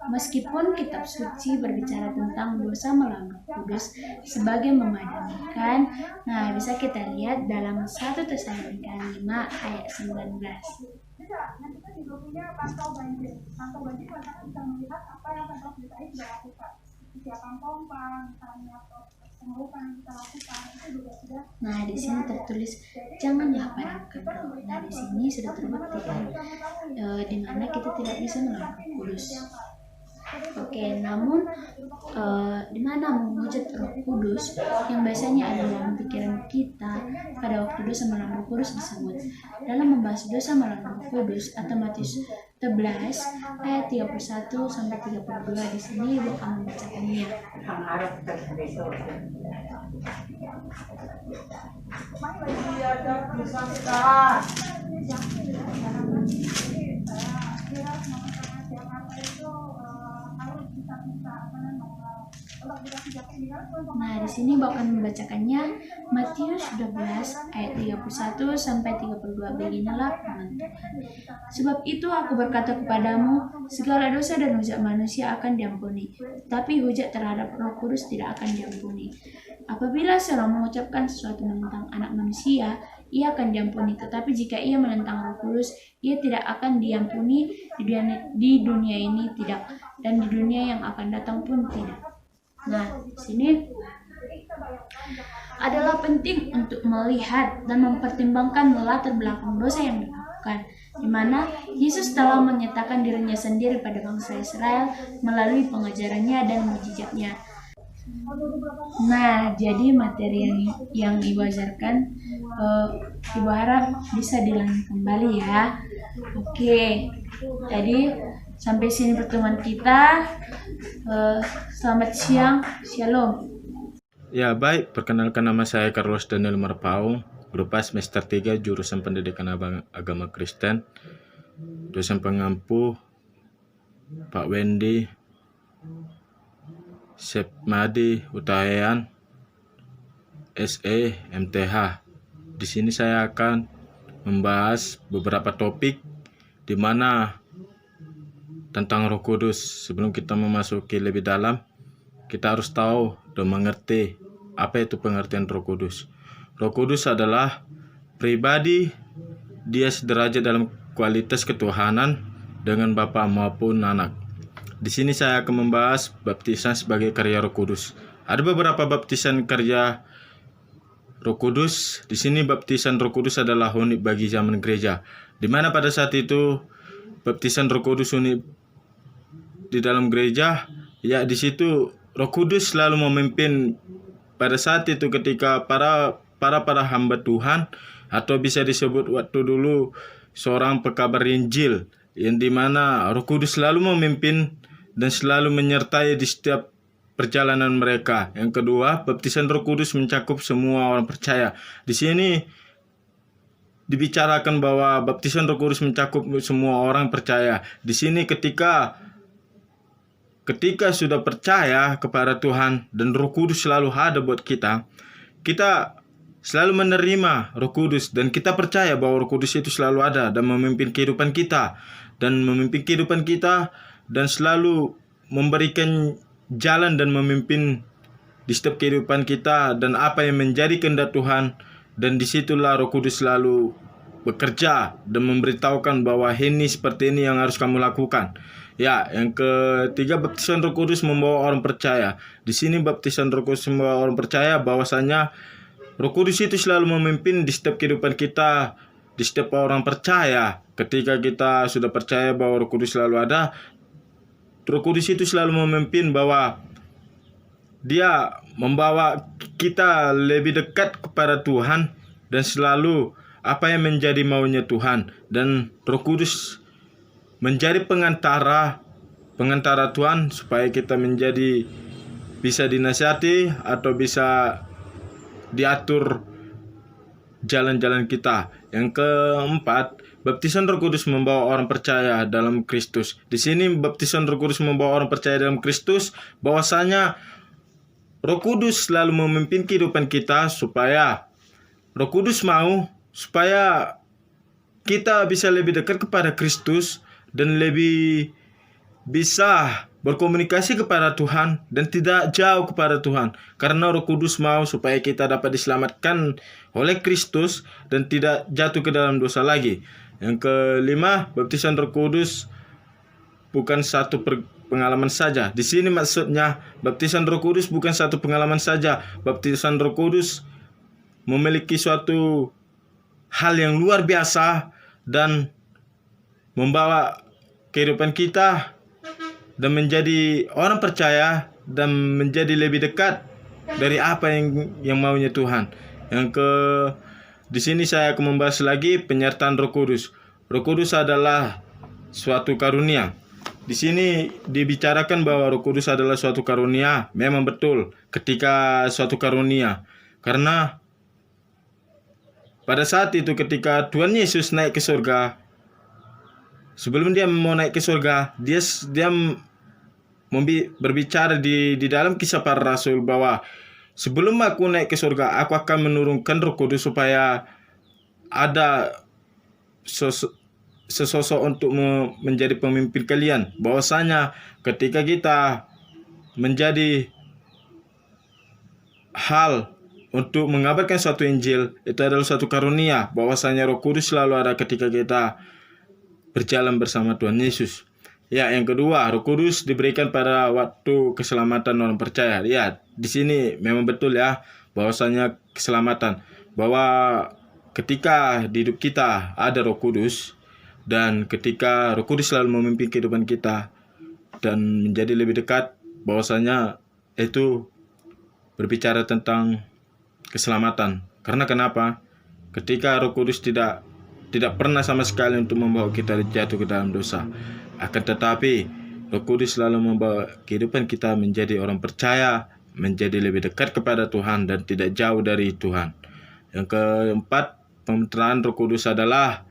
meskipun kitab suci berbicara tentang dosa melawan Roh Kudus sebagai memadamkan, nah bisa kita lihat dalam 1 Tesalonika 5 ayat 19. Nanti kan juga punya pantau banjir. Pantau banjir kita bisa melihat apa yang Pemprov DKI sudah lakukan. Kesiapan pompa, misalnya atau pengerukan yang kita lakukan itu juga sudah. Nah, di sini tertulis janganlah padamkan roh. Nah, di sini sudah terbuktikan di mana kita tidak bisa melawan Roh Kudus. Oke, namun di mana mewujud Roh Kudus yang biasanya ada dalam pikiran kita pada waktu dosa melawan Roh Kudus disebut. Dalam membahas dosa melawan Roh Kudus atau Matius 11 ayat 31 sampai 32, di sini Ibu akan membacakannya. Nah, di sini Ibu akan membacakannya. Matius 12 ayat 31 sampai 32, beginilah firman Tuhan. Sebab itu aku berkata kepadamu, segala dosa dan hujat manusia akan diampuni, tetapi hujat terhadap Roh Kudus tidak akan diampuni. Apabila seorang mengucapkan sesuatu menentang Anak Manusia, ia akan diampuni, tetapi jika ia menentang Roh Kudus, ia tidak akan diampuni di dunia ini tidak, dan di dunia yang akan datang pun tidak. Nah, di sini adalah penting untuk melihat dan mempertimbangkan latar belakang dosa yang dilakukan, di mana Yesus telah menyatakan dirinya sendiri pada bangsa Israel melalui pengajarannya dan mukjizatnya. Nah, jadi materi yang Ibu ajarkan, Ibu harap bisa dilanjut kembali ya. Oke, jadi sampai sini pertemuan kita. Selamat siang, shalom. Ya baik, perkenalkan nama saya Carlos Daniel Marpaung, berupa semester 3 jurusan Pendidikan Agama Kristen, dosen pengampu Pak Wendy Sepmadi Utahean, SE MTH. Di sini saya akan membahas beberapa topik di mana tentang Roh Kudus. Sebelum kita memasuki lebih dalam, kita harus tahu dan mengerti apa itu pengertian Roh Kudus. Roh Kudus adalah pribadi, dia sederajat dalam kualitas ketuhanan dengan Bapa maupun Anak. Di sini saya akan membahas baptisan sebagai karya Roh Kudus. Ada beberapa baptisan karya Roh Kudus. Di sini baptisan Roh Kudus adalah unik bagi zaman gereja, di mana pada saat itu baptisan Roh Kudus unik di dalam gereja, ya di situ Roh Kudus selalu memimpin pada saat itu ketika para hamba Tuhan, atau bisa disebut waktu dulu seorang pekabar Injil, yang dimana Roh Kudus selalu memimpin dan selalu menyertai di setiap perjalanan mereka. Yang kedua, baptisan Roh Kudus mencakup semua orang percaya. Di sini dibicarakan bahwa baptisan Roh Kudus mencakup semua orang percaya. Di sini ketika sudah percaya kepada Tuhan dan Roh Kudus selalu ada buat kita, kita selalu menerima Roh Kudus dan kita percaya bahwa Roh Kudus itu selalu ada dan memimpin kehidupan kita dan selalu memberikan jalan dan memimpin di setiap kehidupan kita dan apa yang menjadi kehendak Tuhan, dan disitulah Roh Kudus selalu bekerja dan memberitahukan bahwa ini seperti ini yang harus kamu lakukan. Ya, yang ketiga, baptisan Roh Kudus membawa orang percaya. Di sini baptisan Roh Kudus membawa orang percaya bahwasanya Roh Kudus itu selalu memimpin di setiap kehidupan kita, di setiap orang percaya. Ketika kita sudah percaya bahwa Roh Kudus selalu ada, Roh Kudus itu selalu memimpin bahwa Dia membawa kita lebih dekat kepada Tuhan dan selalu apa yang menjadi maunya Tuhan. Dan Roh Kudus menjadi pengantara Tuhan supaya kita menjadi bisa dinasihati atau bisa diatur jalan-jalan kita. Yang keempat, baptisan Roh Kudus membawa orang percaya dalam Kristus. Di sini baptisan Roh Kudus membawa orang percaya dalam Kristus bahwasanya Roh Kudus selalu memimpin kehidupan kita supaya Roh Kudus mau supaya kita bisa lebih dekat kepada Kristus dan lebih bisa berkomunikasi kepada Tuhan dan tidak jauh kepada Tuhan. Karena Roh Kudus mau supaya kita dapat diselamatkan oleh Kristus dan tidak jatuh ke dalam dosa lagi. Yang kelima, baptisan Roh Kudus bukan satu pengalaman saja. Di sini maksudnya baptisan Roh Kudus bukan satu pengalaman saja. Baptisan Roh Kudus memiliki suatu hal yang luar biasa dan membawa kehidupan kita dan menjadi orang percaya dan menjadi lebih dekat dari apa yang maunya Tuhan. Di sini saya akan membahas lagi penyertaan Roh Kudus. Roh Kudus adalah suatu karunia. Di sini dibicarakan bahwa Roh Kudus adalah suatu karunia. Memang betul ketika suatu karunia. Karena pada saat itu ketika Tuhan Yesus naik ke surga, sebelum dia mau naik ke surga, dia berbicara di dalam Kisah Para Rasul bahwa sebelum aku naik ke surga, aku akan menurunkan Roh Kudus supaya ada sesosok untuk menjadi pemimpin kalian. Bahwasanya ketika kita menjadi hal untuk mengabarkan suatu Injil, itu adalah suatu karunia. Bahwasanya Roh Kudus selalu ada ketika kita berjalan bersama Tuhan Yesus. Ya, yang kedua, Roh Kudus diberikan pada waktu keselamatan orang percaya. Ya, di sini memang betul ya, bahwasanya keselamatan, bahwa ketika di hidup kita ada Roh Kudus, dan ketika Roh Kudus selalu memimpin kehidupan kita dan menjadi lebih dekat, bahwasanya itu berbicara tentang keselamatan. Karena kenapa? Ketika Roh Kudus tidak pernah sama sekali untuk membawa kita jatuh ke dalam dosa. Akan tetapi Roh Kudus selalu membawa kehidupan kita menjadi orang percaya, menjadi lebih dekat kepada Tuhan dan tidak jauh dari Tuhan. Yang keempat, pemeteraan Roh Kudus adalah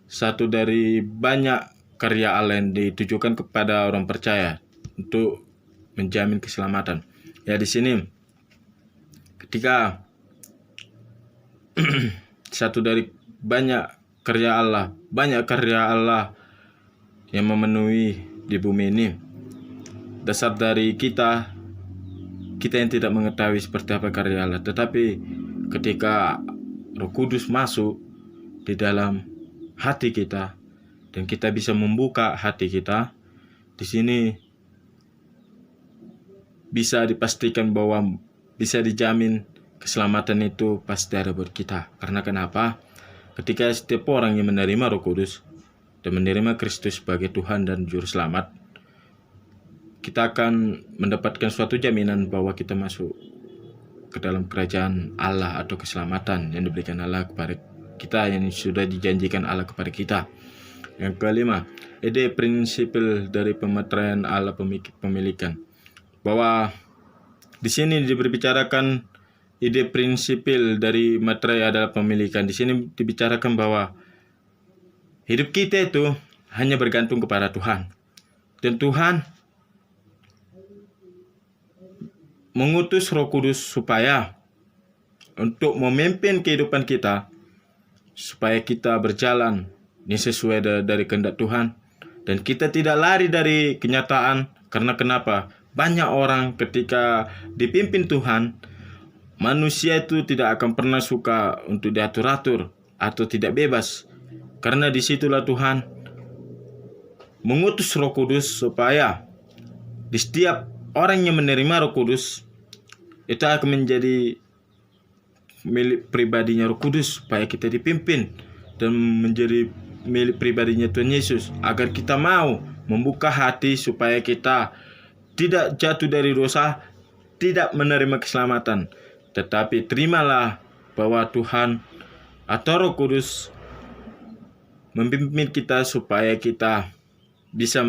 satu dari banyak karya Allah yang ditujukan kepada orang percaya untuk menjamin keselamatan. Ya, di sini ketika satu dari banyak karya Allah yang memenuhi di bumi ini. Dasar dari kita yang tidak mengetahui seperti apa karya Allah. Tetapi ketika Roh Kudus masuk di dalam hati kita dan kita bisa membuka hati kita, di sini bisa dipastikan bahwa bisa dijamin keselamatan itu pasti ada buat kita. Karena kenapa? Ketika setiap orang yang menerima Roh Kudus dan menerima Kristus sebagai Tuhan dan Juru Selamat, kita akan mendapatkan suatu jaminan bahwa kita masuk ke dalam kerajaan Allah atau keselamatan yang diberikan Allah kepada kita, yang sudah dijanjikan Allah kepada kita. Yang kelima, ide prinsipil dari pemeteraian Allah pemilikan. Bahwa di sini dibicarakan ide prinsipil dari materai adalah pemilikan. Di sini dibicarakan bahwa hidup kita itu hanya bergantung kepada Tuhan. Dan Tuhan mengutus Roh Kudus supaya untuk memimpin kehidupan kita, supaya kita berjalan ini sesuai dari kehendak Tuhan dan kita tidak lari dari kenyataan. Karena kenapa? Banyak orang ketika dipimpin Tuhan, manusia itu tidak akan pernah suka untuk diatur-atur atau tidak bebas. Karena disitulah Tuhan mengutus Roh Kudus supaya di setiap orang yang menerima Roh Kudus itu akan menjadi milik pribadinya Roh Kudus, supaya kita dipimpin dan menjadi milik pribadinya Tuhan Yesus, agar kita mau membuka hati supaya kita tidak jatuh dari dosa, tidak menerima keselamatan, tetapi terimalah bahwa Tuhan atau Roh Kudus memimpin kita supaya kita bisa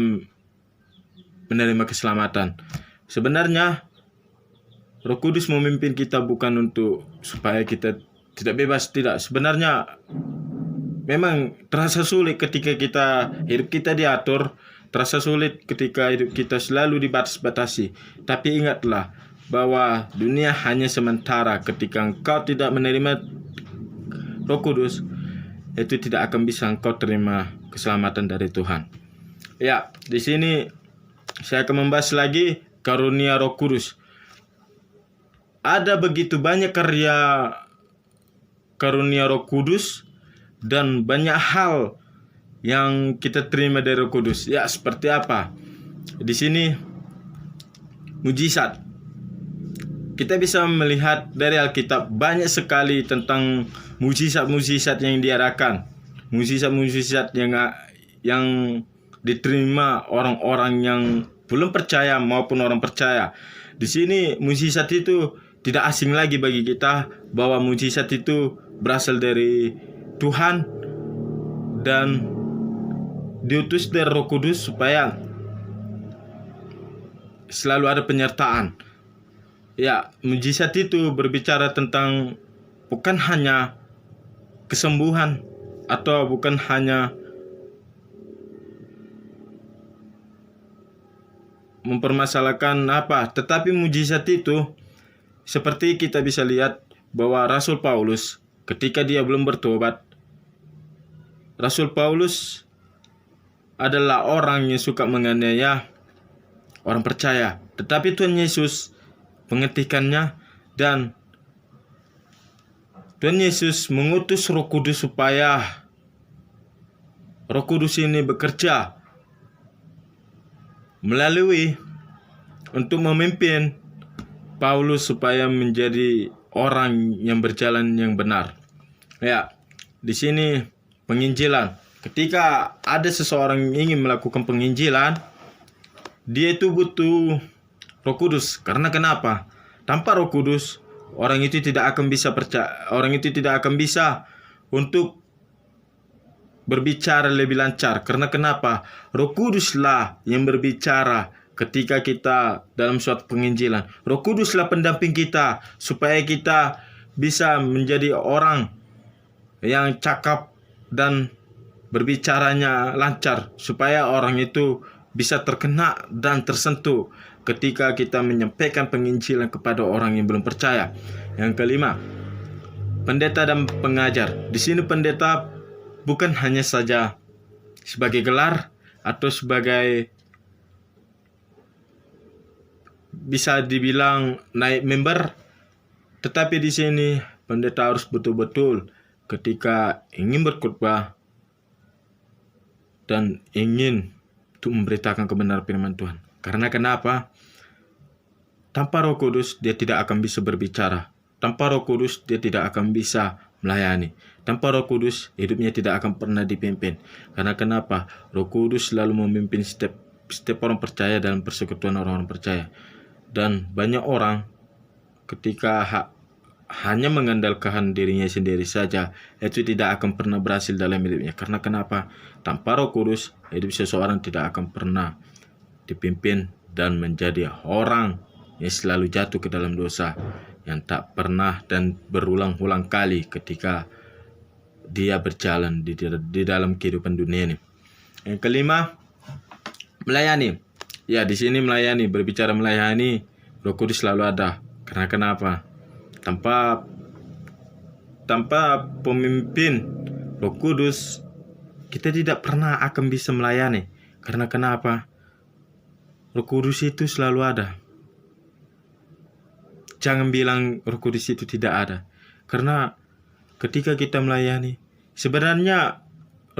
menerima keselamatan. Sebenarnya Roh Kudus memimpin kita bukan untuk supaya kita tidak bebas, tidak. Sebenarnya memang terasa sulit ketika hidup kita diatur, terasa sulit ketika hidup kita selalu dibatas-batasi. Tapi ingatlah bahwa dunia hanya sementara. Ketika engkau tidak menerima Roh Kudus, itu tidak akan bisa engkau terima keselamatan dari Tuhan. Ya, di sini saya akan membahas lagi karunia Roh Kudus. Ada begitu banyak karya karunia Roh Kudus dan banyak hal yang kita terima dari Roh Kudus. Ya, seperti apa? Di sini mujizat. Kita bisa melihat dari Alkitab banyak sekali tentang mujizat-mujizat yang diadakan, mujizat-mujizat yang diterima orang-orang yang belum percaya maupun orang percaya. Di sini mujizat itu tidak asing lagi bagi kita, bahwa mujizat itu berasal dari Tuhan dan diutus dari Roh Kudus supaya selalu ada penyertaan. Ya, mujizat itu berbicara tentang bukan hanya kesembuhan atau bukan hanya mempermasalahkan apa, tetapi mujizat itu seperti kita bisa lihat bahwa Rasul Paulus ketika dia belum bertobat, Rasul Paulus adalah orang yang suka menganiaya orang percaya, tetapi Tuhan Yesus menghentikannya dan Tuhan Yesus mengutus Roh Kudus supaya Roh Kudus ini bekerja melalui untuk memimpin Paulus supaya menjadi orang yang berjalan yang benar. Ya, di sini penginjilan. Ketika ada seseorang yang ingin melakukan penginjilan, dia itu butuh Roh Kudus. Karena kenapa? Tanpa Roh Kudus, orang itu tidak akan bisa untuk berbicara lebih lancar. Karena kenapa? Roh Kuduslah yang berbicara ketika kita dalam suatu penginjilan. Roh Kuduslah pendamping kita supaya kita bisa menjadi orang yang cakap dan berbicaranya lancar, supaya orang itu bisa terkena dan tersentuh ketika kita menyampaikan penginjilan kepada orang yang belum percaya. Yang kelima, pendeta dan pengajar. Di sini pendeta bukan hanya saja sebagai gelar atau sebagai bisa dibilang naik member, tetapi di sini pendeta harus betul-betul ketika ingin berkhotbah dan ingin untuk memberitakan kebenaran firman Tuhan. Karena kenapa? Tanpa Roh Kudus dia tidak akan bisa berbicara. Tanpa Roh Kudus dia tidak akan bisa melayani. Tanpa Roh Kudus hidupnya tidak akan pernah dipimpin. Karena kenapa? Roh Kudus selalu memimpin setiap orang percaya dalam persekutuan orang-orang percaya. Dan banyak orang ketika hanya mengandalkan dirinya sendiri saja, itu tidak akan pernah berhasil dalam hidupnya. Karena kenapa? Tanpa Roh Kudus, hidup seseorang tidak akan pernah dipimpin dan menjadi orang yang selalu jatuh ke dalam dosa, yang tak pernah dan berulang-ulang kali ketika dia berjalan di dalam kehidupan dunia ini. Yang kelima, melayani. Ya, di sini melayani, berbicara melayani, Roh Kudus selalu ada. Karena kenapa? Tanpa pemimpin Roh Kudus, kita tidak pernah akan bisa melayani. Karena kenapa? Roh Kudus itu selalu ada. Jangan bilang Roh Kudus itu tidak ada. Karena ketika kita melayani, sebenarnya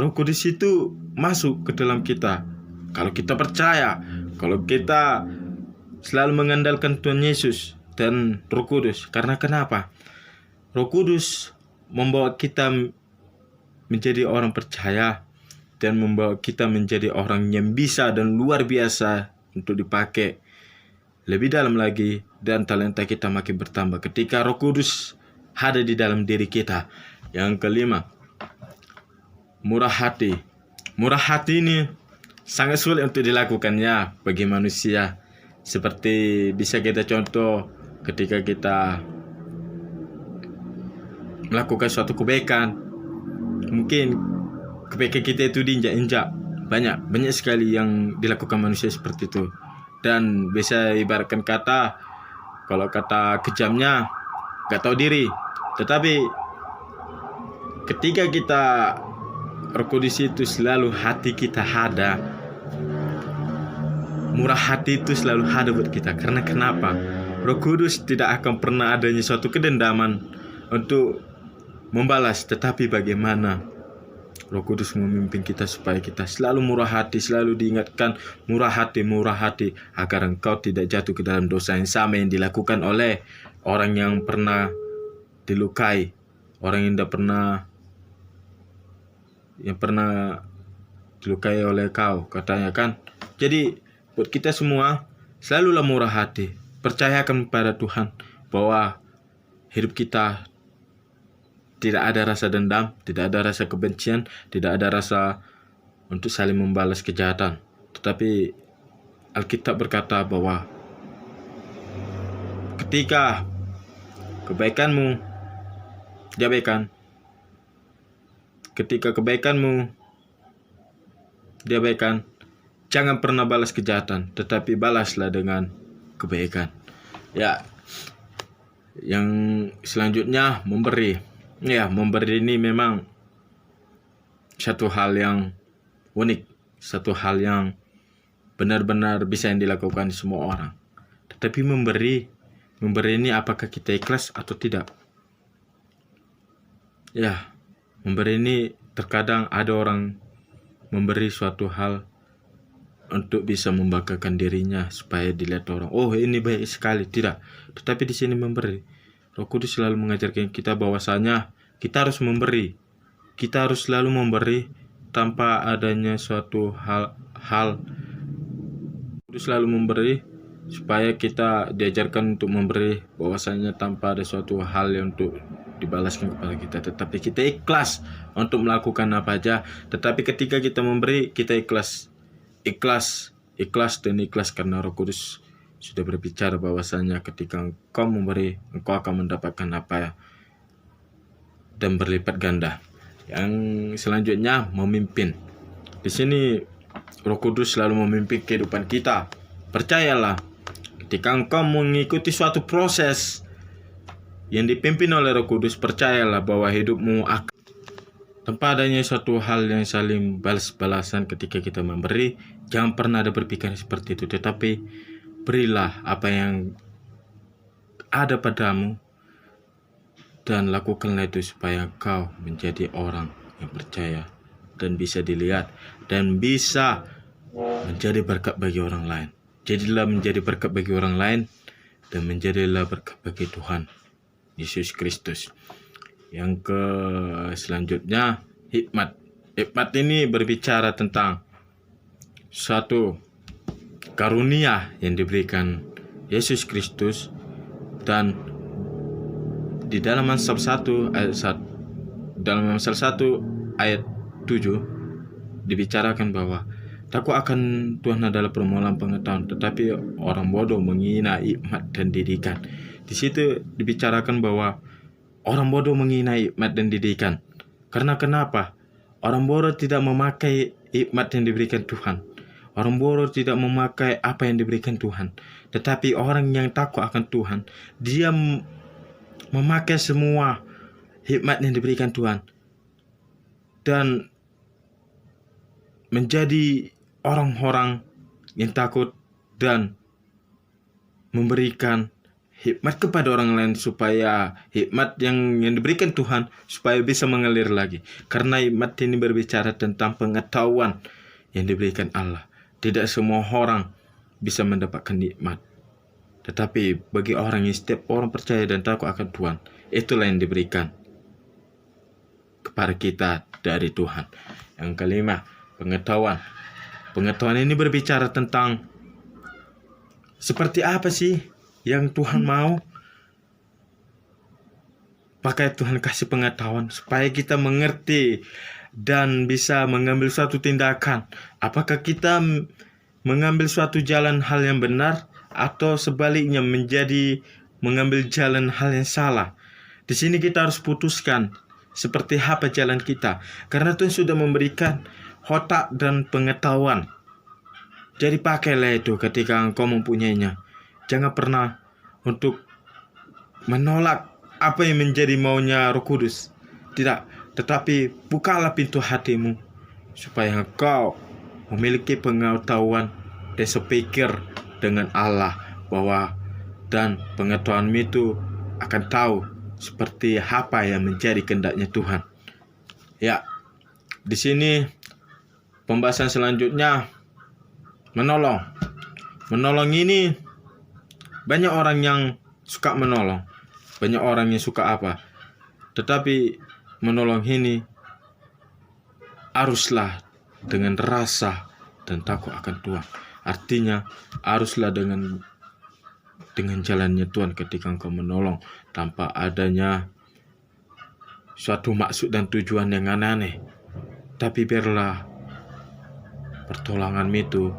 Roh Kudus itu masuk ke dalam kita. Kalau kita percaya, kalau kita selalu mengandalkan Tuhan Yesus dan Roh Kudus. Karena kenapa? Roh Kudus membawa kita menjadi orang percaya dan membawa kita menjadi orang yang bisa dan luar biasa untuk dipakai lebih dalam lagi, dan talenta kita makin bertambah ketika Roh Kudus ada di dalam diri kita. Yang kelima, murah hati. Murah hati ini sangat sulit untuk dilakukannya bagi manusia. Seperti bisa kita contoh ketika kita melakukan suatu kebaikan. Mungkin kebaikan kita itu diinjak-injak. Banyak sekali yang dilakukan manusia seperti itu. Dan bisa ibaratkan kata, kalau kata kejamnya, gak tahu diri. Tetapi ketika kita Roh Kudus itu selalu hati kita ada, murah hati itu selalu ada buat kita. Karena kenapa? Roh Kudus tidak akan pernah adanya suatu kedendaman untuk membalas. Tetapi bagaimana Roh Kudus memimpin kita supaya kita selalu murah hati, selalu diingatkan murah hati, agar engkau tidak jatuh ke dalam dosa yang sama yang dilakukan oleh orang yang pernah dilukai, orang yang pernah dilukai oleh kau, katanya kan. Jadi buat kita semua, selalulah murah hati. Percayakan pada Tuhan bahwa hidup kita tidak ada rasa dendam, tidak ada rasa kebencian, tidak ada rasa untuk saling membalas kejahatan. Tetapi Alkitab berkata bahwa ketika kebaikanmu diabaikan, jangan pernah balas kejahatan, tetapi balaslah dengan kebaikan. Ya, yang selanjutnya memberi. Ya, memberi ini memang satu hal yang unik, satu hal yang benar-benar bisa yang dilakukan semua orang. Tetapi memberi ini apakah kita ikhlas atau tidak? Ya, memberi ini terkadang ada orang memberi suatu hal untuk bisa membanggakan dirinya supaya dilihat orang, oh ini baik sekali. Tidak. Tetapi di sini memberi, Roh Kudus selalu mengajarkan kita bahwasanya kita harus memberi. Kita harus selalu memberi tanpa adanya suatu hal. Kudus selalu memberi supaya kita diajarkan untuk memberi, bahwasanya tanpa ada suatu hal yang untuk dibalaskan kepada kita, tetapi kita ikhlas untuk melakukan apa aja. Tetapi ketika kita memberi, kita ikhlas karena Roh Kudus sudah berbicara bahwasanya ketika engkau memberi, engkau akan mendapatkan apa dan berlipat ganda. Yang selanjutnya, memimpin. Di sini Roh Kudus selalu memimpin kehidupan kita. Percayalah, ketika engkau mengikuti suatu proses yang dipimpin oleh Roh Kudus, percayalah bahwa hidupmu akan tanpa adanya suatu hal yang saling balas-balasan ketika kita memberi. Jangan pernah ada berpikir seperti itu, tetapi berilah apa yang ada padamu dan lakukanlah itu supaya kau menjadi orang yang percaya dan bisa dilihat dan bisa menjadi berkat bagi orang lain. Jadilah menjadi berkat bagi orang lain dan menjadilah berkat bagi Tuhan Yesus Kristus. Yang selanjutnya, hikmat. Hikmat ini berbicara tentang suatu karunia yang diberikan Yesus Kristus, dan di dalam Amsal 1 ayat 7 dibicarakan bahwa takut akan Tuhan adalah permohonan pengetahuan, tetapi orang bodoh menghina hikmat dan didikan. Di situ dibicarakan bahwa orang bodoh menghina hikmat dan didikan. Karena kenapa? Orang bodoh tidak memakai hikmat yang diberikan Tuhan. Orang bodoh tidak memakai apa yang diberikan Tuhan. Tetapi orang yang takut akan Tuhan, dia memakai semua hikmat yang diberikan Tuhan dan menjadi orang-orang yang takut dan memberikan hikmat kepada orang lain, supaya hikmat yang diberikan Tuhan supaya bisa mengalir lagi. Karena hikmat ini berbicara tentang pengetahuan yang diberikan Allah. Tidak semua orang bisa mendapatkan nikmat, tetapi bagi orang yang setiap orang percaya dan takut akan Tuhan, itulah yang diberikan kepada kita dari Tuhan. Yang kelima, pengetahuan. Pengetahuan ini berbicara tentang seperti apa sih yang Tuhan mau. Pakai Tuhan kasih pengetahuan supaya kita mengerti dan bisa mengambil suatu tindakan. Apakah kita mengambil suatu jalan hal yang benar, atau sebaliknya mengambil jalan hal yang salah. Di sini kita harus putuskan seperti apa jalan kita, karena Tuhan sudah memberikan otak dan pengetahuan. Jadi pakailah itu ketika engkau mempunyainya. Jangan pernah untuk menolak apa yang menjadi maunya Roh Kudus. Tidak, tetapi bukalah pintu hatimu supaya engkau memiliki pengetahuan dan sepikir dengan Allah, bahwa dan pengetahuan itu akan tahu seperti apa yang menjadi kehendaknya Tuhan. Ya, di sini pembahasan selanjutnya menolong. Menolong ini banyak orang yang suka menolong, banyak orang yang suka apa, tetapi menolong ini haruslah dengan rasa dan takut akan Tuhan. Artinya haruslah dengan jalannya Tuhan ketika engkau menolong, tanpa adanya suatu maksud dan tujuan yang aneh-aneh. Tapi biarlah pertolongan itu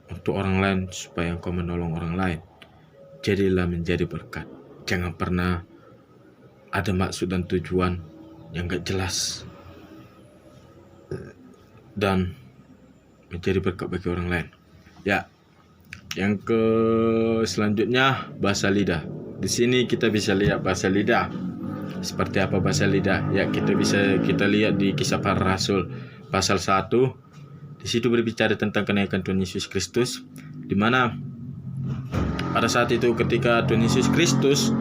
untuk orang lain, supaya engkau menolong orang lain. Jadilah menjadi berkat. Jangan pernah ada maksud dan tujuan yang gak jelas dan menjadi berkat bagi orang lain. Ya, yang selanjutnya bahasa lidah. Di sini kita bisa lihat bahasa lidah. Seperti apa bahasa lidah? Ya, kita lihat di Kisah Para Rasul pasal 1. Di situ berbicara tentang kenaikan Tuhan Yesus Kristus, di mana pada saat itu ketika Tuhan Yesus Kristus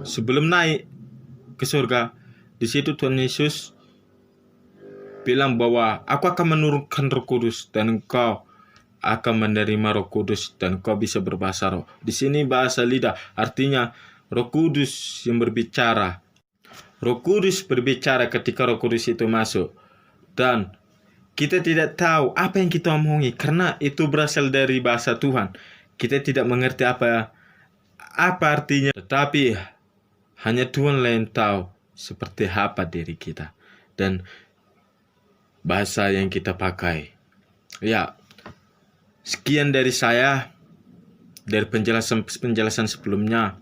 sebelum naik ke surga, di situ Tuhan Yesus bilang bahwa aku akan menurunkan Roh Kudus dan engkau akan menerima Roh Kudus dan kau bisa berbahasa roh. Di sini bahasa lidah artinya Roh Kudus yang berbicara. Roh Kudus berbicara ketika Roh Kudus itu masuk, dan kita tidak tahu apa yang kita omongi karena itu berasal dari bahasa Tuhan. Kita tidak mengerti apa artinya, tetapi hanya Tuhan yang tahu seperti apa diri kita dan bahasa yang kita pakai. Ya, sekian dari saya, dari penjelasan sebelumnya.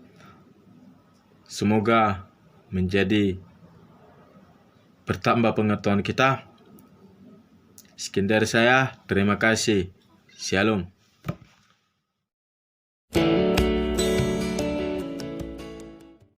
Semoga menjadi bertambah pengetahuan kita. Sekian dari saya, terima kasih. Shalom.